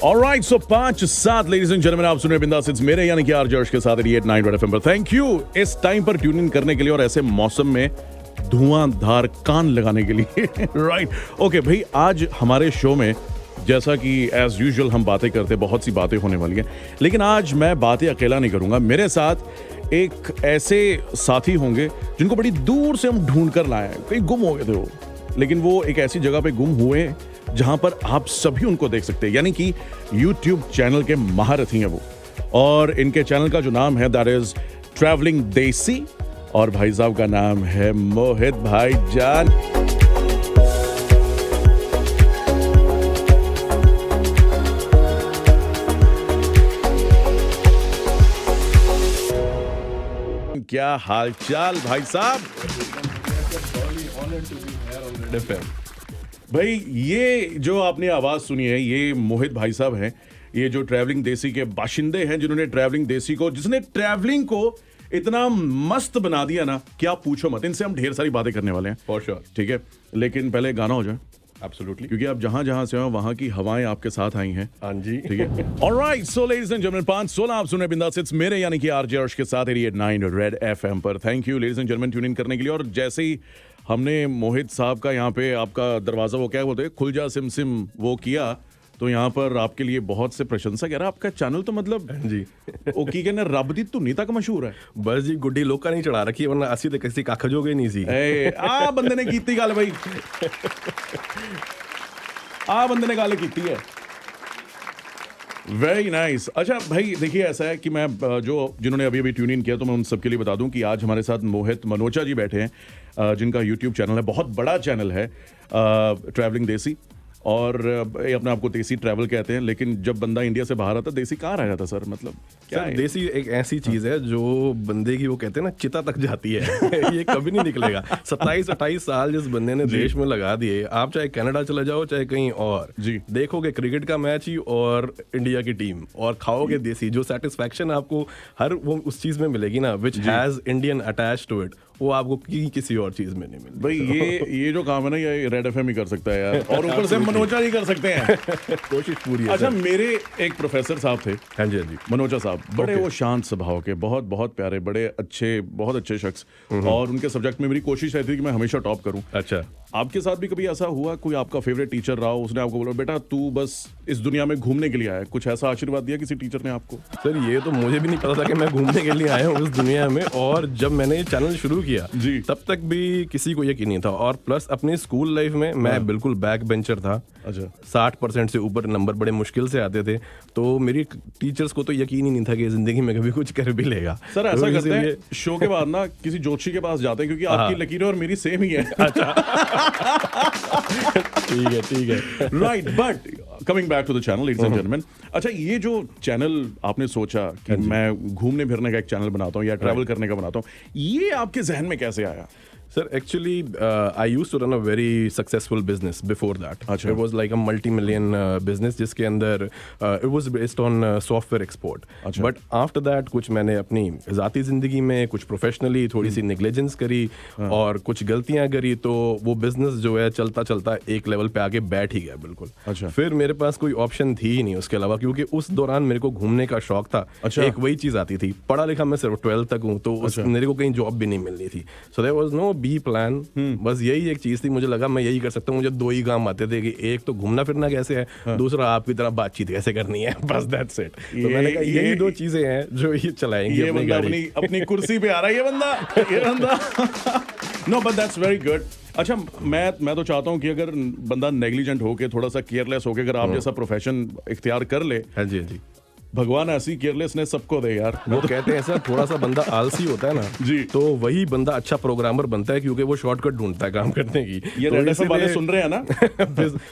Alright, so 5-7 ladies and gentleman, आप सुन रहे हैं बिंदास इट्स मेरे यानी कि आरजे अर्श के साथ 88.9 रेड एफएम पर। थैंक यू इस टाइम पर ट्यून इन करने के लिए और ऐसे मौसम में धुआंधार कान लगाने के लिए। राइट, ओके भाई, आज हमारे शो में जैसा कि एज यूजुअल हम बातें करते, बहुत सी बातें होने वाली हैं, लेकिन आज मैं बातें अकेला नहीं करूंगा। मेरे साथ एक ऐसे साथी होंगे जिनको बड़ी दूर से हम ढूंढ कर लाए हैं। कहीं गुम हो गए थे वो, लेकिन वो एक ऐसी जगह पे गुम हुए जहां पर आप सभी उनको देख सकते हैं, यानी कि YouTube चैनल के महारथी हैं वो। और इनके चैनल का जो नाम है दैट इज ट्रैवलिंग देसी, और भाई साहब का नाम है मोहित भाईजान। क्या हाल चाल भाई साहब? भाई, ये जो आपने आवाज सुनी है, ये मोहित भाई साहब हैं। ये जो ट्रैवलिंग देसी के बाशिंदे हैं, जिन्होंने ट्रैवलिंग देसी को, जिसने ट्रैवलिंग को इतना मस्त बना दिया ना, क्या पूछो मत। इनसे हम ढेर सारी बातें करने वाले हैं फॉर श्योर। ठीक है, लेकिन पहले गाना हो जाए। एब्सोल्युटली, क्योंकि आप जहां जहां से हो वहां की हवाएं आपके साथ आई हैं। हाँ जी, ठीक है। Alright, so ladies and gentleman, 5-16 आप सुन रहे हैं बिंदास इट्स मेरे यानी कि आरजे अर्श के साथ 88.9 रेड एफएम पर। Thank you ladies and gentleman tune in करने के लिए। और जैसे ही हमने मोहित साहब का यहाँ पे आपका दरवाजा, वो क्या बोलते हैं, खुल जा सिम सिम, वो किया, तो यहाँ पर आपके लिए बहुत से प्रशंसक। यार आपका चैनल तो मतलब जी ओ की कहने रब दी धुनी तक मशहूर है। बस जी, गुड्डी लोग का नहीं चढ़ा रखी, वरना असि तो किसी का खजोगे नहीं सी। आ बंदे ने कीती गल भाई, आ बंदे ने गल कीती है। Very nice. अच्छा भाई, देखिए ऐसा है कि मैं जो जिन्होंने अभी अभी ट्यून इन किया, तो मैं उन सबके लिए बता दूं कि आज हमारे साथ मोहित मनोचा जी बैठे हैं, जिनका यूट्यूब चैनल है, बहुत बड़ा चैनल है, ट्रैवलिंग देसी। और ये अपने आप को देसी ट्रैवल कहते हैं, लेकिन जब बंदा इंडिया से बाहर आता, देसी कहाँ रह जाता सर? मतलब क्या सर, है? देसी एक ऐसी चीज है जो बंदे की, वो कहते हैं ना, चिता तक जाती है। ये कभी नहीं निकलेगा। 27-28 साल जिस बंदे ने देश में लगा दिए, आप चाहे कनाडा चले जाओ चाहे कहीं और जी, देखोगे क्रिकेट का मैच ही और इंडिया की टीम, और खाओगे देसी। जो सेटिस्फैक्शन आपको हर वो उस चीज में मिलेगी ना, which has Indian attach to it, वो आपको किसी और चीज में नहीं मिलेगी। भाई ये जो काम है ना, ये रेड एफएम ही कर सकता है यार, और ऊपर से मनोचा ही कर सकते हैं। कोशिश पूरी है। अच्छा, मेरे एक प्रोफेसर साहब थे, हाँ जी, हाँ जी, मनोचा साहब, बड़े वो शांत स्वभाव के, बहुत बहुत प्यारे, बड़े अच्छे, बहुत अच्छे शख्स। और उनके सब्जेक्ट में मेरी कोशिश रहती थी कि मैं हमेशा टॉप करूं। अच्छा, आपके साथ भी कभी ऐसा हुआ, कोई आपका फेवरेट टीचर रहा हो, उसने आपको बोला बेटा तू बस इस दुनिया में घूमने के लिए आया है? कुछ ऐसा आशीर्वाद दिया किसी टीचर ने आपको? सर ये तो मुझे भी नहीं पता था कि मैं घूमने के लिए आया हूँ इस दुनिया में। और जब मैंने ये चैनल शुरू किया जी, तब तक भी किसी को यकीन नहीं था। और प्लस अपनी स्कूल लाइफ में मैं बिल्कुल बैक बेंचर था। अच्छा, 60% से ऊपर नंबर बड़े मुश्किल से आते थे, तो मेरी टीचर्स को तो यकीन ही नहीं था कि जिंदगी में कभी कुछ कर भी लेगा। सर ऐसा करते हैं, शो के बाद ना किसी ज्योतिषी के पास जाते हैं, क्योंकि आपकी लकीरें और मेरी सेम ही है। ठीक है। Right, but coming back to the channel ladies and gentleman. अच्छा, ये जो चैनल आपने सोचा कि मैं घूमने फिरने का एक चैनल बनाता हूँ या ट्रैवल करने का बनाता हूँ, ये आपके जहन में कैसे आया? Sir, actually, I used to run a very successful business before that. अच्छा. It was like a multi-million business जिसके अंदर it was based on software export. अच्छा. But after that कुछ मैंने अपनी ज़ाती ज़िंदगी में, कुछ प्रोफेशनली थोड़ी सी नेग्लिजेंस करी और कुछ गलतियाँ करी, तो वो बिजनेस जो है चलता चलता एक लेवल पे आके बैठ ही गया बिल्कुल। अच्छा. फिर मेरे पास कोई ऑप्शन थी ही नहीं उसके अलावा, क्योंकि उस दौरान मेरे को घूमने का शौक था। अच्छा. एक वही चीज़ आती थी, पढ़ा लिखा मैं सिर्फ 12th तक हूँ, तो मेरे को कहीं जॉब भी नहीं मिलनी थी। So there was no B plan. बस यही एक चीज थी, मुझे लगा मैं यही कर सकता हूँ। मुझे दो ही काम आते थे, कि एक तो घूमना फिरना कैसे है, दूसरा आपकी तरह बातचीत कैसे करनी है। बस दैट्स इट। तो मैंने कहा यही दो चीजें हैं जो ये चलाएंगे ये अपनी बंदा गाड़ी। अपनी कुर्सी पे आ रहा है, ये बंदा no, but that's very good. अच्छा, मैं तो चाहता हूँ कि अगर बंदा नेग्लिजेंट होके, थोड़ा सा केयरलेस होके, अगर आप जैसा प्रोफेशन इख्तियार कर ले, हाँ जी, हाँ जी, भगवान ऐसी केयरलेसनेस सबको दे यार। वो कहते हैं सर, थोड़ा सा बंदा आलसी होता है ना जी, तो वही बंदा अच्छा प्रोग्रामर बनता है, क्योंकि वो शॉर्टकट ढूंढता है काम करने की। ये तो रेड एफएम वाले सुन रहे हैं ना?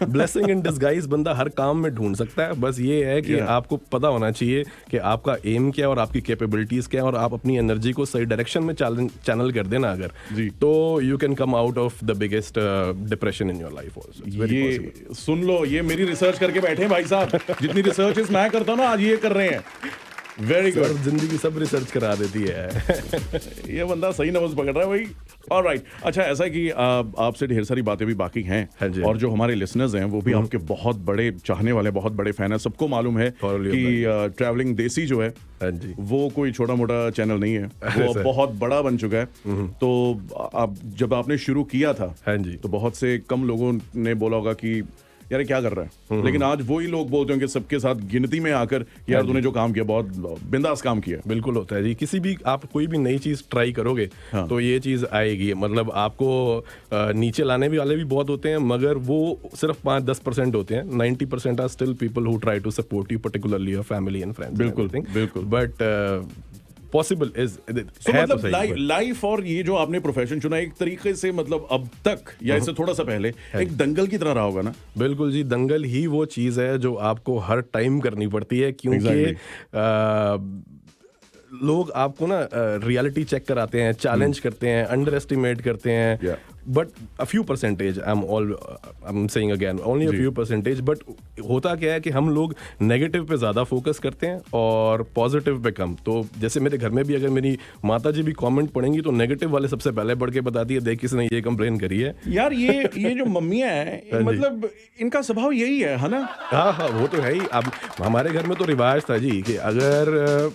ब्लेसिंग इन डिस्गाइज बंदा हर काम में ढूंढ सकता है। बस ये है कि आपको पता होना चाहिए कि आपका एम क्या है और आपकी कैपेबिलिटीज क्या है, और आप अपनी एनर्जी को सही डायरेक्शन में चैनल कर देना अगर जी, तो you can come out of the biggest depression in your life also. ये सुन लो, ये मेरी रिसर्च करके बैठे हैं भाई साहब। जितनी रिसर्च मैं करता हूँ ना, आज ये कर रहे हैं। Very good. जिंदगी सब रिसर्च करा देती है। ये बंदा सही नब्ज पकड़ रहा है भाई। ऑलराइट, अच्छा ऐसा है कि आपसे ढेर सारी बातें भी बाकी हैं, हाँ जी। और जो हमारे लिसनर्स हैं वो भी आपके बहुत बड़े चाहने वाले, बहुत बड़े फैन हैं। सबको मालूम है Totally कि ट्रैवलिंग देसी जो है हाँ जी। वो कोई छोटा मोटा चैनल नहीं है, वो सर। बहुत बड़ा बन चुका है। तो आप जब आपने शुरू किया था हाँ जी। तो बहुत से कम लोगों ने बोला होगा कि यार ये क्या कर रहा है, लेकिन आज वही लोग बोलते होंगे सबके साथ गिनती में आकर, यार तूने जो काम किया बहुत बिंदास काम किया। बिल्कुल होता है जी, किसी भी आप कोई भी नई चीज ट्राई करोगे हाँ। तो ये चीज आएगी। मतलब आपको नीचे लाने भी वाले भी बहुत होते हैं, मगर वो सिर्फ 5-10% होते हैं। 90% are still people who try to support you, particularly your family and friends. बिल्कुल, बिल्कुल। बट पॉसिबल इज So, मतलब लाइफ और ये जो आपने प्रोफेशन चुना एक तरीके से, मतलब अब तक या इससे थोड़ा सा पहले एक दंगल की तरह रहा होगा ना। बिल्कुल जी, दंगल ही वो चीज है जो आपको हर टाइम करनी पड़ती है, क्योंकि लोग आपको ना रियलिटी चेक कराते हैं, चैलेंज करते हैं, अंडर एस्टिमेट करते हैं, but a few percentage, I am saying again only a few percentage. But होता क्या है कि हम लोग नेगेटिव पे ज्यादा फोकस करते हैं और पॉजिटिव पे कम। तो जैसे मेरे घर में भी अगर मेरी माता जी भी कमेंट पढ़ेंगी तो नेगेटिव वाले सबसे पहले पढ़ के बताती है, देख किसने ये कंप्लेन करी है। यार ये जो मम्मियां हैं, मतलब इनका स्वभाव यही है ना। हाँ, वो तो है ही। अब हमारे घर में तो रिवाज था जी कि अगर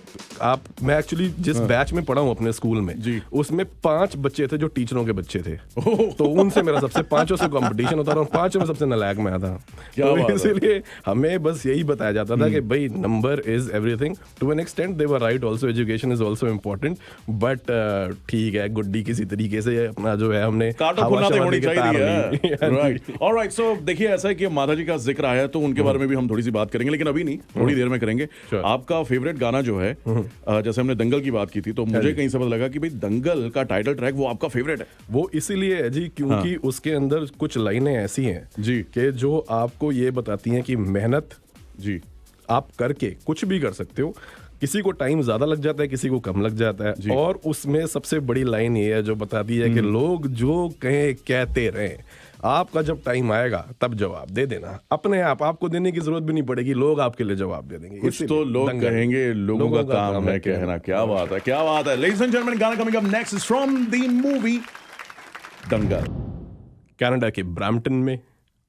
मैं एक्चुअली जिस बैच में पढ़ा हूँ अपने स्कूल में जी, उसमें 5 बच्चे थे जो टीचरों के बच्चे थे। तो उनसे मेरा सबसे 5 से कंपटीशन होता था और 5 में सबसे नालायक मैं था। तो इसीलिए हमें बस यही बताया जाता था कि भाई number is everything. To an extent they were right also, education is also important, but ठीक है, गुड्डी किसी तरीके से अपना जो है हमने होनी चाहिए। Right, alright. सो देखिए ऐसा है कि माता जी का जिक्र आया तो उनके बारे में भी हम थोड़ी सी बात करेंगे, लेकिन अभी नहीं, थोड़ी देर में करेंगे। आपका फेवरेट गाना जो है, जैसे हमने दंगल की बात की थी, तो मुझे कहीं से पता लगा कि भाई दंगल का टाइटल ट्रैक वो आपका फेवरेट है। वो इसीलिए है जी क्योंकि उसके अंदर कुछ लाइनें ऐसी हैं जी कि जो आपको ये बताती हैं कि मेहनत जी आप करके कुछ भी कर सकते हो। किसी को टाइम ज्यादा लग जाता है, किसी को कम लग जाता है, और उसमें सबसे बड़ी लाइन ये है जो बताती है कि लोग जो कहें कहते रहें, आपका जब टाइम आएगा तब जवाब दे देना। अपने आपको देने की जरूरत भी नहीं पड़ेगी, लोग आपके लिए जवाब दे देंगे। कुछ तो लोग कहेंगे, लोगों का काम है कहना। क्या बात है, क्या बात है। लेडीज एंड जेंटलमैन, गाना coming up next is from the movie Dangal. Canada के ब्रैम्पटन में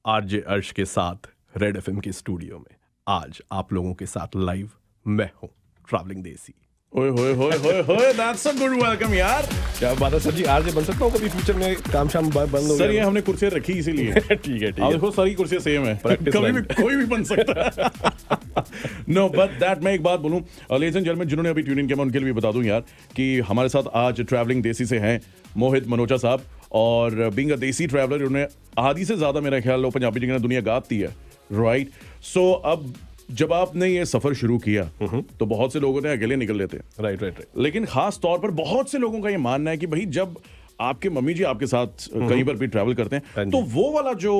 आरजे अर्श के साथ रेड एफएम के स्टूडियो में आज आप लोगों के साथ लाइव मैं हूं ट्रैवलिंग देसी। ओए होए होए होए होए, दैट्स अ गुड वेलकम यार। क्या बात है सर जी, आरजे बन सकता हूं कभी फ्यूचर में? काम शाम बंद हो सर, ये हमने कुर्सियां रखी इसीलिए। ठीक है, ठीक है। देखो सारी कुर्सियां सेम है, कभी भी कोई भी बन सकता है। नो बट दैट, मैं एक बात बोलूं लेडीज एंड जेंटलमैन, जिन्होंने अभी ट्यून इन किया मैं उनके लिए भी बता दूं यार कि हमारे साथ आज ट्रैवलिंग देसी से हैं मोहित मनोचा साहब, और बीइंग अ देसी ट्रैवलर उन्होंने आधी से ज्यादा मेरा ख्याल लो पंजाबी जिंगना दुनिया गाती है, राइट। सो अब जब आपने ये सफर शुरू किया तो बहुत से लोगों ने अकेले निकल लेते हैं, राइट, लेकिन खास तौर पर बहुत से लोगों का ये मानना है कि भाई जब आपके मम्मी जी आपके साथ कहीं पर भी ट्रैवल करते हैं तो वो वाला जो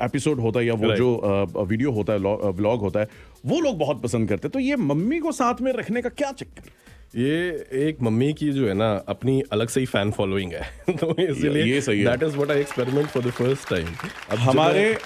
एपिसोड होता है या वो जो वीडियो होता है, व्लॉग होता है, वो लोग बहुत पसंद करते हैं। तो ये मम्मी को साथ में रखने का क्या चक्कर? ये एक मम्मी की जो है ना अपनी अलग से ही फैन फॉलोइंग है। तो इसीलिए ये सही है। That is what I experiment for the first time. अब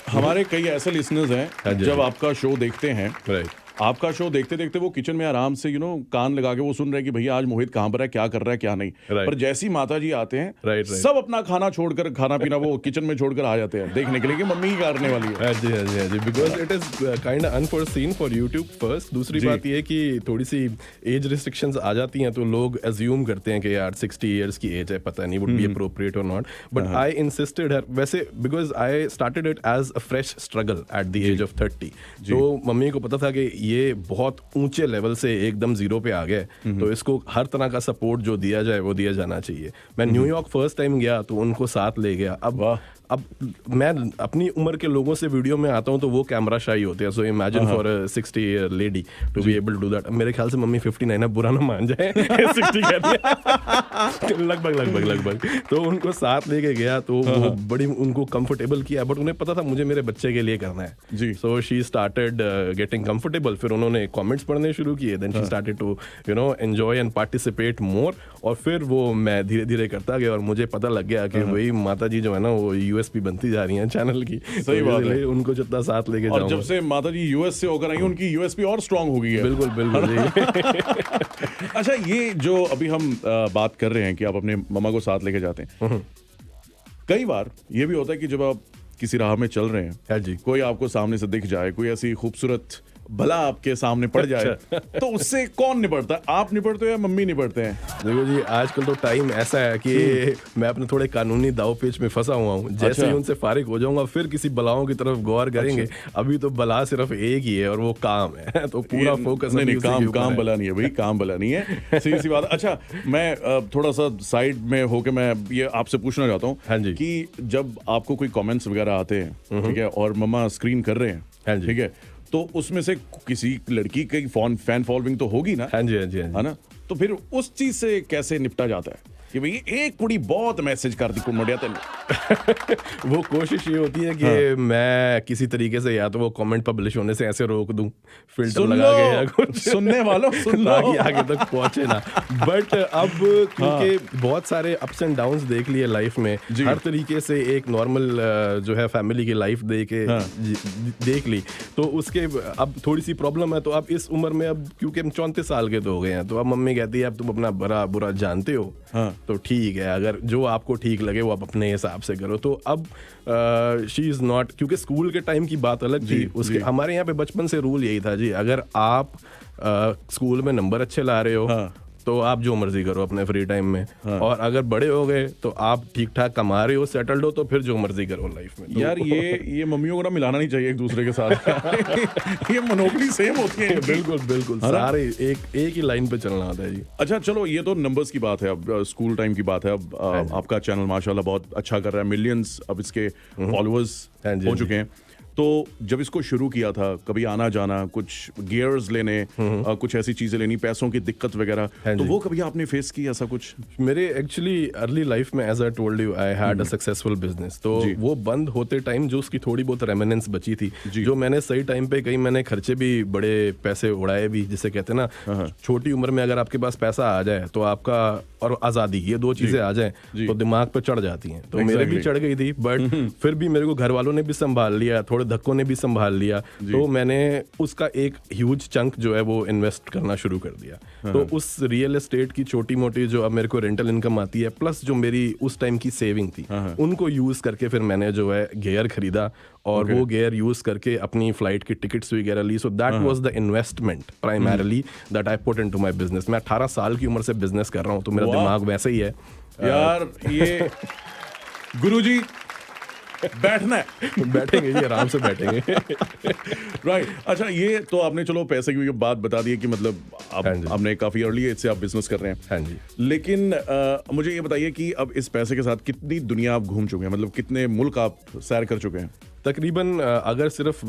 हमारे कई ऐसे लिसनर्स हैं जब आपका शो देखते हैं, राइट, आपका शो देखते देखते वो किचन में आराम से कान लगा के वो सुन रहे हैं कि भैया आज मोहित कहां पर है, क्या कर रहा है, क्या नहीं। पर जैसी माता जी आते हैं सब अपना खाना छोड़कर, खाना पीना वो किचन में छोड़कर आ जाते हैं देखने के लिए कि मम्मी ही करने वाली है। जी, because it is kind of unforeseen for YouTube first. दूसरी बात ये कि थोड़ी सी एज रिस्ट्रिक्शंस आ जाती हैं तो लोग एज्यूम करते हैं कि यार 60 इयर्स की एज है, पता नहीं वुड बी अप्रोप्रिएट और not. But I insisted her, वैसे because I started it as a fresh struggle at the age of 30। तो मम्मी को पता था कि ये बहुत ऊंचे लेवल से एकदम जीरो पे आ गए, तो इसको हर तरह का सपोर्ट जो दिया जाए वो दिया जाना चाहिए। मैं न्यूयॉर्क फर्स्ट टाइम गया तो उनको साथ ले गया। अब मैं अपनी उम्र के लोगों से वीडियो में आता हूं तो वो कैमरा शाई होते हैं। So imagine for a 60 year lady to be able to do that. मेरे ख्याल से मम्मी 59 है, बुरा ना मान जाए। 60 कह दिया लगभग। तो उनको साथ लेके गया तो वो बड़ी उनको कंफर्टेबल किया, बट उन्हें पता था मुझे मेरे बच्चे के लिए करना है जी। So she started getting comfortable. फिर उन्होंने कमेंट्स पढ़ने शुरू किए, then she started to enjoy and participate more. और फिर वो मैं धीरे धीरे करता गया और मुझे पता लग गया कि वही माता जी जो है ना वो यूएसपी बनती जा रही हैं चैनल की। सही बात है। उनको जितना साथ लेके और जाऊंगा। जब से माता जी यूएस से होकर आई उनकी यूएसपी और स्ट्रांग हो गई है। बिल्कुल बिल्कुल जी। अच्छा, ये जो अभी हम बात कर रहे हैं कि आप अपने मम्मा को साथ लेके जाते हैं, कई बार ये भी होता है कि जब आप किसी राह में चल रहे हैं, हाँ जी। कोई आपको सामने से दिख जाए, कोई ऐसी खूबसूरत भला आपके सामने पड़ जाए, तो उससे कौन निपटता है? आप निपटते हो या मम्मी निपटते हैं? देखो जी, आजकल तो टाइम ऐसा है कि मैं अपने थोड़े कानूनी दाव पेच में फंसा हुआ हूँ। जैसे ही उनसे फारिग हो जाऊंगा फिर किसी बलाओं की तरफ गौर करेंगे। अभी तो बला सिर्फ एक ही है और वो काम है, तो पूरा फोकस नहीं, काम बला नहीं है भाई, काम बला नहीं है, सीधी सी बात। अच्छा, मैं थोड़ा सा साइड में होके मैं ये आपसे पूछना चाहता हूँ, हाँ जी। कि जब आपको कोई कमेंट्स वगैरह आते हैं, ठीक है, और मम्मा स्क्रीन कर रहे हैं, हाँ जी। ठीक है, तो उसमें से किसी लड़की की फैन फॉलोइंग तो होगी ना? हाँ जी हाँ जी हाँ जी। है ना? तो फिर उस चीज से कैसे निपटा जाता है कि भाई एक कुड़ी बहुत मैसेज कर दी कुमड़िया तेन? वो कोशिश ये होती है कि मैं किसी तरीके से या तो वो कमेंट पब्लिश होने से ऐसे रोक दूं, फिल्टर सुन लगा के लो, या कुछ, सुनने वालों सुन लो, ताकि आगे तक पहुंचे ना। बट अब क्योंकि बहुत सारे अप्स एंड डाउन्स देख लिए लाइफ में, हर तरीके से एक नॉर्मल जो है फैमिली की लाइफ देख ली, तो उसके अब थोड़ी सी प्रॉब्लम है। तो अब इस उम्र में, अब क्योंकि हम 34 साल के तो हो गए हैं, तो अब मम्मी कहती है अब तुम अपना भला बुरा जानते हो, तो ठीक है, अगर जो आपको ठीक लगे वो आप अपने हिसाब से करो। तो अब शी इज नॉट, क्योंकि स्कूल के टाइम की बात अलग थी, उसके हमारे यहाँ पे बचपन से रूल यही था जी, अगर आप स्कूल में नंबर अच्छे ला रहे हो तो आप जो मर्जी करो अपने फ्री टाइम में, और अगर बड़े हो गए तो आप ठीक ठाक कमा रहे हो, सेटल्ड हो, तो फिर जो मर्जी करो लाइफ में। तो यार ये मम्मियों को ना मिलाना नहीं चाहिए एक दूसरे के साथ। ये मोनोपोली सेम होती है। बिल्कुल बिल्कुल, सारे एक ही लाइन पे चलना होता है जी। अच्छा, चलो ये तो नंबर्स की बात है, अब स्कूल टाइम की बात है। अब आपका चैनल माशाल्लाह बहुत अच्छा कर रहा है, मिलियंस अब इसके फॉलोअर्स हो चुके हैं। तो जब इसको शुरू किया था, कभी आना जाना, कुछ गियर्स लेने, कुछ ऐसी चीजें लेनी, पैसों की दिक्कत वगैरह, तो वो कभी आपने फेस की ऐसा कुछ? मेरे एक्चुअली अर्ली लाइफ में, as I told you, I had a successful business, तो वो बंद होते टाइम जो उसकी थोड़ी बहुत रेमिनेंस बची थी, जो मैंने सही टाइम पे, कहीं मैंने खर्चे भी बड़े पैसे उड़ाए भी, जिसे कहते हैं ना, छोटी उम्र में अगर आपके पास पैसा आ जाए तो आपका, और आज़ादी, ये दो चीजें आ जाए तो दिमाग पे चढ़ जाती हैं। तो मेरे भी चढ़ गई थी, बट फिर भी मेरे को घर वालों ने भी संभाल लिया, थोड़े धक्कों ने भी संभाल लिया, तो मैंने उसका एक ह्यूज चंक जो है वो इन्वेस्ट करना शुरू कर दिया। तो उस रियल एस्टेट की छोटी मोटी जो अब मेरे को रेंटल इनकम आती है, प्लस जो मेरी उस टाइम की सेविंग थी, उनको यूज करके फिर मैंने जो है गियर खरीदा, और वो गियर यूज करके अपनी फ्लाइट की टिकट्स वगैरह ली। So that was the investment primarily that I put into my business. मैं 18 साल की उम्र से बिजनेस कर रहा हूँ, तो मेरा दिमाग वैसे ही है यार। ये गुरुजी बैठना है। बैठेंगे जी, आराम से बैठेंगे। राइट। अच्छा, ये तो आपने चलो पैसे की बात बता दी है कि मतलब आपने काफी अर्ली एज से आप बिजनेस कर रहे हैं। हाँ जी। लेकिन मुझे ये बताइए कि अब इस पैसे के साथ कितनी दुनिया आप घूम चुके हैं, मतलब कितने मुल्क आप सैर कर चुके हैं? तकरीबन अगर सिर्फ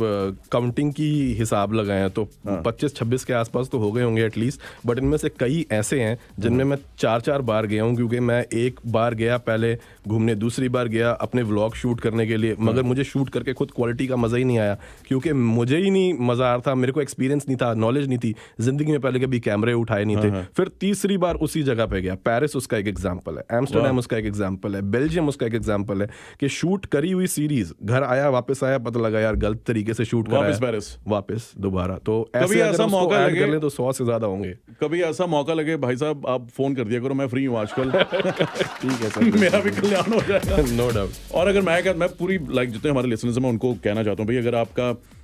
काउंटिंग की हिसाब लगाएं तो 25-26 के आसपास तो हो गए होंगे एटलीस्ट, बट इनमें से कई ऐसे हैं जिनमें मैं 4 बार गया हूं, क्योंकि मैं एक बार गया पहले घूमने, दूसरी बार गया अपने व्लॉग शूट करने के लिए, मगर मुझे शूट करके खुद क्वालिटी का मज़ा ही नहीं आया, क्योंकि मुझे ही नहीं मज़ा आ रहा था, मेरे को एक्सपीरियंस नहीं था, नॉलेज नहीं थी, ज़िंदगी में पहले कभी कैमरे उठाए नहीं थे। फिर तीसरी बार उसी जगह पे गया, पेरिस उसका एक एग्जाम्पल है, एम्स्टरडेम उसका एक एग्जाम्पल है, बेल्जियम उसका एक एग्जाम्पल है, कि शूट करी हुई सीरीज घर आया, वापस आया, पता लगा यार गलत तरीके से शूट करा है, वापस दोबारा। तो कभी ऐसा मौका लगे तो 100 से ज्यादा होंगे। कभी ऐसा मौका लगे, भाई साहब आप फोन कर दिया करो, मैं फ्री हूँ आजकल। ठीक है सर, मेरा भी कल्याण हो जाएगा। No doubt. और अगर मैं पूरी जितने हमारे लिसनर्स हैं मैं उनको कहना चाहता हूँ, भाई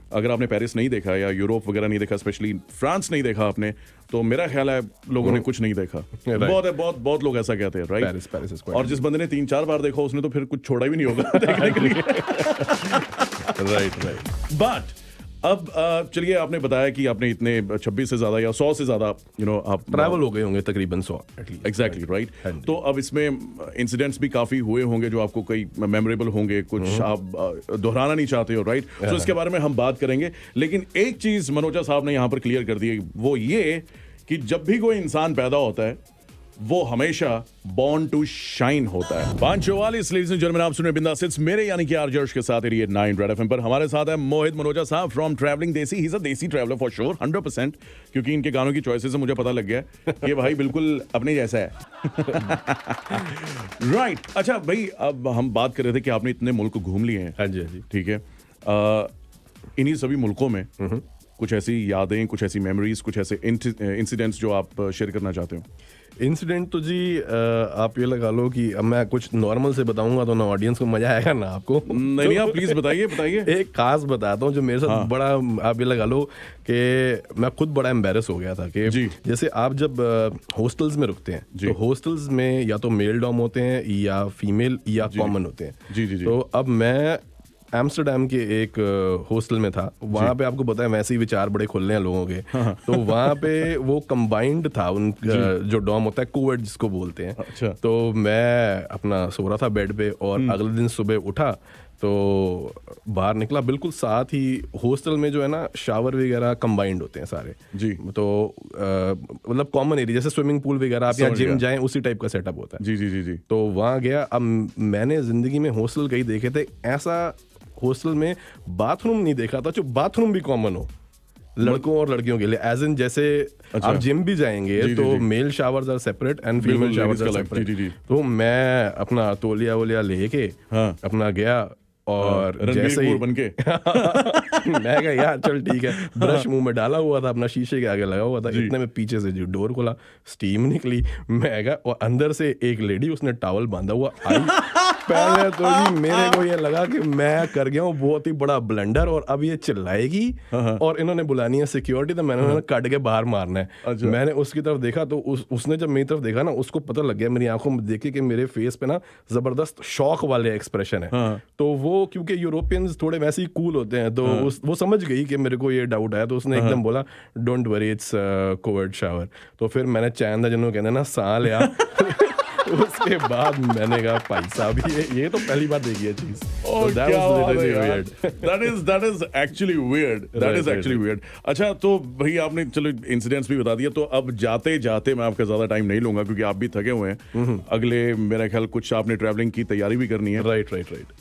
अगर आपने पेरिस नहीं देखा या यूरोप वगैरह नहीं देखा, स्पेशली फ्रांस नहीं देखा आपने, तो मेरा ख्याल है लोगों ने कुछ नहीं देखा। बहुत लोग ऐसा कहते हैं, राइट। और जिस बंदे ने 3-4 बार देखा उसने तो फिर कुछ छोड़ा भी नहीं होगा देखने के लिए। राइट। बट अब चलिए, आपने बताया कि आपने इतने 26 से ज्यादा या 100 से ज्यादा आप ट्रैवल हो गए होंगे, तकरीबन 100 एग्जैक्टली, राइट। तो अब इसमें इंसिडेंट्स भी काफी हुए होंगे जो आपको कई मेमोरेबल होंगे, कुछ आप दोहराना नहीं चाहते हो, राइट। तो इसके बारे में हम बात करेंगे, लेकिन एक चीज मनोजा साहब ने यहाँ पर क्लियर कर दी है, वो ये कि जब भी कोई इंसान पैदा होता है वो हमेशा बॉर्न टू शाइन होता है। 5:44 लेडीज एंड जेंटलमैन, आप सुन रहे हैं बिंदास हिट्स मेरे यानी कि आरजे अर्श के साथ 88.9 रेड एफएम पर। हमारे साथ है मोहित मनोजा साहब फ्रॉम ट्रैवलिंग देसी। ही इज अ देसी ट्रैवलर फॉर श्योर 100%, क्योंकि इनके गानों की चॉइसेस से मुझे पता लग गया कि भाई बिल्कुल अपने जैसा है। राइट अच्छा भाई, अब हम बात कर रहे थे कि आपने इतने मुल्क घूम लिए हैं। हाँ जी, हाँ जी। ठीक है, इन्हीं सभी मुल्कों में कुछ ऐसी यादें, कुछ ऐसी मेमोरीज, कुछ ऐसे इंसिडेंट्स जो आप शेयर करना चाहते हो? इंसिडेंट तो जी आप ये लगा लो कि अब मैं कुछ नॉर्मल से बताऊंगा तो ना ऑडियंस को मजा आएगा ना आपको। नहीं आप प्लीज बताइए। एक खास बताता हूँ जो मेरे साथ बड़ा, आप ये लगा लो कि मैं खुद बड़ा एम्बेरस हो गया था कि जैसे आप जब हॉस्टल्स में रुकते हैं तो हॉस्टल्स में या तो मेल डॉम होते हैं या फीमेल या कॉमन होते हैं। जी। तो अब मैं एम्स्टरडेम के एक हॉस्टल में था, वहाँ पे आपको पता है वैसे ही विचार बड़े खुले हैं लोगों के। तो वहाँ पे वो कंबाइंड था, उन जो डॉम होता है कोविड जिसको बोलते हैं। अच्छा। तो मैं अपना सो रहा था बेड पे और अगले दिन सुबह उठा तो बाहर निकला, बिल्कुल साथ ही हॉस्टल में जो है ना शावर वगैरह कंबाइंड होते हैं सारे जी। तो मतलब कॉमन एरिया जैसे स्विमिंग पूल वगैरह आप यहाँ जिम जाएं उसी टाइप का सेटअप होता है। जी। तो वहाँ गया। अब मैंने जिंदगी में हॉस्टल कई देखे थे, ऐसा हॉस्टल में बाथरूम नहीं देखा था जो बाथरूम भी कॉमन हो लड़कों और लड़कियों के लिए, एज इन जैसे आप जिम भी जाएंगे तो male showers are separate and female showers are separate. तो मैं अपना तौलिया वोलिया लेके अपना गया और जैसे ही बन के मैं कहा यार चल ठीक है, ब्रश मुंह में डाला हुआ था, अपना शीशे के आगे लगा हुआ था, इतने में पीछे से जो डोर खोला, स्टीम निकली, मैं गया और अंदर से एक लेडी उसने टॉवल बांधा हुआ आई। पहले तो जी मेरे को ये लगा कि मैं कर गया हूँ बहुत ही बड़ा ब्लंडर और अब ये चिल्लाएगी और इन्होंने बुलानी है सिक्योरिटी, तो मैंने उन्हें काट के बाहर मारना है। मैंने उसकी तरफ देखा तो उसने जब मेरी तरफ देखा ना, उसको पता लग गया मेरी आंखों में देखे कि मेरे फेस पे ना जबरदस्त शॉक वाले एक्सप्रेशन है। तो वो क्योंकि यूरोपियंस थोड़े वैसे ही कूल होते हैं तो वो समझ गई कि मेरे को ये डाउट आया, तो उसने एकदम बोला don't worry it's Covid shower. तो फिर मैंने चैन जिन्होंने कहते हैं ना सा लिया। उसके बाद मैंने कहा भाई साहब ये तो पहली बार देखी है चीज। That is actually weird. अच्छा तो भाई आपने चलो इंसिडेंट्स भी बता दिया, तो अब जाते जाते मैं आपका ज्यादा टाइम नहीं लूंगा क्योंकि आप भी थके हुए हैं। अगले मेरा ख्याल कुछ आपने ट्रैवलिंग की तैयारी भी करनी है। राइट।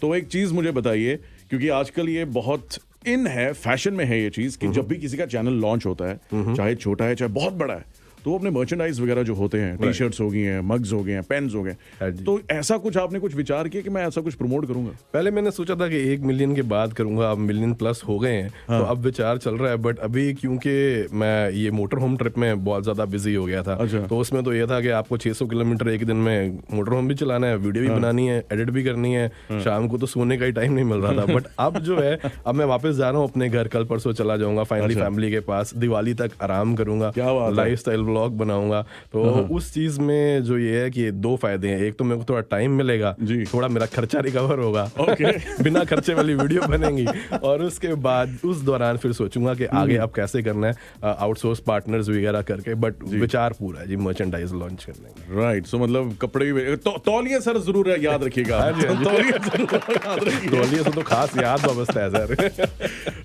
तो एक चीज मुझे बताइए, क्योंकि आजकल ये बहुत इन है, फैशन में है ये चीज कि जब भी किसी का चैनल लॉन्च होता है, चाहे छोटा है चाहे बहुत बड़ा है, तो वो अपने मर्चेंडाइज वगैरह जो होते हैं, टी शर्ट्स हो गई हैं, मग्स हो गए हैं, पेन्स हो गए, तो ऐसा कुछ आपने कुछ विचार किया कि मैं ऐसा कुछ प्रमोट करूंगा? पहले मैंने सोचा था कि 1 मिलियन के बाद करूंगा, अब मिलियन प्लस हो गए हैं। तो अब विचार चल रहा है, बट अभी क्योंकि मैं ये मोटर होम ट्रिप में बहुत ज्यादा बिजी हो गया था। तो उसमें तो ये था कि आपको 600 किलोमीटर एक दिन में मोटर होम भी चलाना है, वीडियो भी बनानी है, एडिट भी करनी है, शाम को तो सोने का ही टाइम नहीं मिल रहा था। बट अब जो है, अब मैं वापस जा रहा हूँ अपने घर, कल परसों चला जाऊंगा फाइनली फैमिली के पास, दिवाली तक आराम करूंगा, लाइफस्टाइल व्लॉग बनाऊंगा। तो उस चीज में जो ये है कि 2 फायदे हैं, एक तो मेरे को थोड़ा टाइम मिलेगा, थोड़ा मेरा खर्चा रिकवर होगा, बिना खर्चे वाली वीडियो बनेंगी, और उसके बाद उस दौरान फिर सोचूंगा कि आगे अब कैसे करना है, आउटसोर्स पार्टनर्स वगैरह करके। बट विचार पूरा है जी मर्चेंडाइज लॉन्च करने का। राइट, सो मतलब कपड़े भी तौलिया सर जरूर याद रखिएगा। तौलिया से तो खास याद वाबस्ता है सर।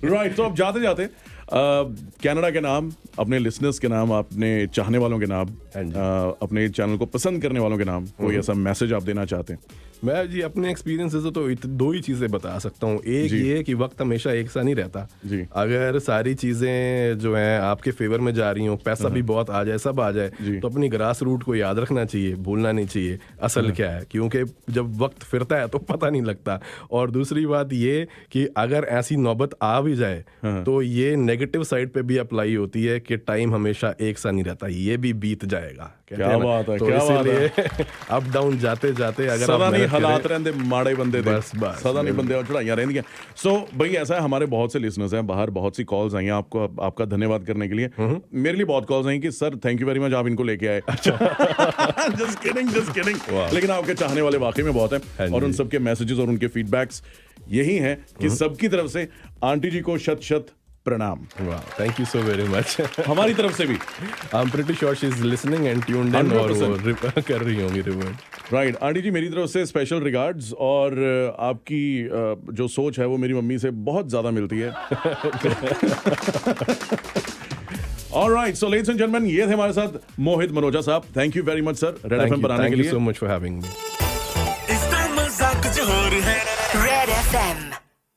राइट, तो अब जाते जाते कनाडा के नाम, अपने लिसनर्स के नाम, अपने चाहने वालों के नाम, अपने चैनल को पसंद करने वालों के नाम कोई ऐसा मैसेज आप देना चाहते हैं? मैं जी अपने एक्सपीरियंस से तो 2 ही चीजें बता सकता हूँ। एक ये कि वक्त हमेशा एक सा नहीं रहता। अगर सारी चीजें जो हैं आपके फेवर में जा रही हो, पैसा भी बहुत आ जाए, सब आ जाए, तो अपनी ग्रास रूट को याद रखना चाहिए, भूलना नहीं चाहिए असल क्या है, क्योंकि जब वक्त फिरता है तो पता नहीं लगता। और दूसरी बात ये कि अगर ऐसी नौबत आ भी जाए तो ये नेगेटिव साइड पे भी अप्लाई होती है कि टाइम हमेशा एक सा नहीं रहता, ये भी बीत जाएगा। क्या बात है, तो क्या बात है। अप डाउन जाते जाते अगर सदा नहीं हालात रहते माड़े बंदे थे, बस सदा नहीं बंदे और चढ़ाइयां रहती हैं। सो भाई ऐसा है, हमारे बहुत से लिसनर्स हैं बाहर, बहुत सी कॉल्स आई हैं आपको, आपका धन्यवाद करने के लिए। मेरे लिए बहुत कॉल्स आई कि sir thank you very much, आप इनको लेके आए। Just kidding. लेकिन आपके चाहने वाले वाकई में बहुत हैं, और उन सबके मैसेजेस और उनके फीडबैक्स यही हैं कि सबकी तरफ से आंटी जी को शत शत प्रणाम। Thank you so very much. हमारी तरफ से भी I am pretty sure she is listening and tuned in, और वो कर रही होंगी रिवर्ट। राइट, आंटी जी मेरी तरफ से स्पेशल रिगार्ड्स, और आपकी जो सोच है वो मेरी मम्मी से बहुत ज्यादा मिलती है। Alright, so ladies and gentleman, ये थे हमारे साथ मोहित मनोजा साहब. Thank you very much sir red FM पर आने के थैंक यू लिए. So much for having me. इसका मजाक कुछ और है. Red FM.